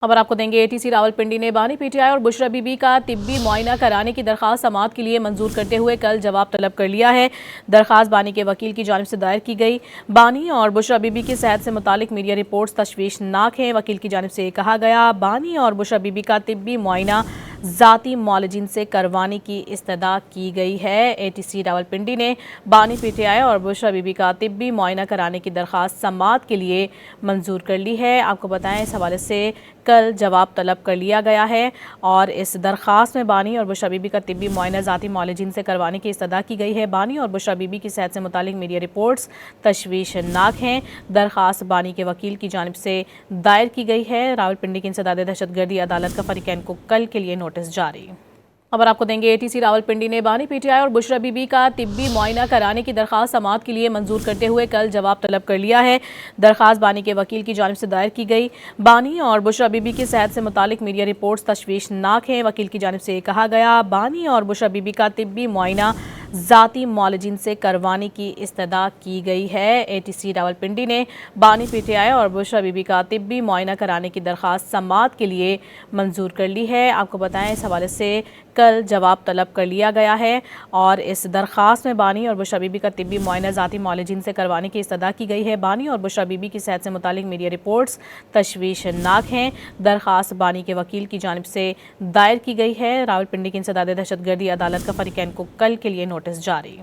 खबर आपको देंगे। एटीसी रावलपिंडी ने बानी पीटीआई और बुशरा बीबी का तिब्बी मुआयना कराने की दरख्वास्त समाअत के लिए मंजूर करते हुए कल जवाब तलब कर लिया है। दरख्वास्त बानी के वकील की जानिब से दायर की गई। बानी और बुशरा बीबी की सेहत से मुतालिक मीडिया रिपोर्ट्स तशवीशनाक हैं। वकील की जानिब से कहा गया, बानी और बुशरा बीबी का तिब्बी मुआयना ज़ाती मौलजिन से करवाने की इस्तदा की गई है। एटीसी रावलपिंडी ने बानी पीटीआई और बुशरा बीबी का तिब्बी मुआयना कराने की दरख्वास्त समाअत के लिए मंजूर कर ली है। आपको बताएं, इस हवाले से कल जवाब तलब कर लिया गया है और इस दरख्वास्त में बानी और बुशरा बीबी का तिब्बी मुआयना ज़ाती मौलजिन से करवाने की इस्तदा की गई है। बानी और बुशरा बीबी की सेहत से मुतालिक मीडिया रिपोर्ट्स तशवीशनाक हैं। दरख्वास्त बानी के वकील की जानिब से दायर की गई है। रावलपिंडी की इंसदाद दहशतगर्दी अदालत का फरीकैन को कल के लिए नोटिस जारी। खबर आपको देंगे। एटीसी रावलपिंडी ने बानी पीटीआई और बुशरा बीबी का तिब्बी मुआयना कराने की दरख्वास्त समाअत के लिए मंजूर करते हुए कल जवाब तलब कर लिया है। दरख्वास्त बानी के वकील की जानिब से दायर की गई। बानी और बुशरा बीबी की सेहत से मुतालिक मीडिया रिपोर्ट्स तशवीशनाक हैं। वकील की जानिब से कहा गया, बानी और बुशरा बीबी का तिब्बी मुआयना ज़ाती मौलजिन से करवाने की इस्तदा की गई है। एटीसी रावलपिंडी ने बानी पीटीआई और बुशरा बीबी का तिब्बी मुआयना कराने की दरख्वास्त समाअत के लिए मंजूर कर ली है। आपको बताएं, इस हवाले से कल जवाब तलब कर लिया गया है और इस दरख्वास्त में बानी और बुशरा बीबी का तिब्बी मुआयना ज़ाती मौलजिन से करवाने की इस्तदा की गई है। बानी और बुशरा बीबी की सेहत से मुतालिक मीडिया रिपोर्ट्स तशवीशनाक हैं। दरख्वास्त बानी के वकील की जानिब से दायर की गई है। रावलपिंडी की इंसदाद दहशतगर्दी अदालत का फरीकैन को कल के लिए नोटिस जारी।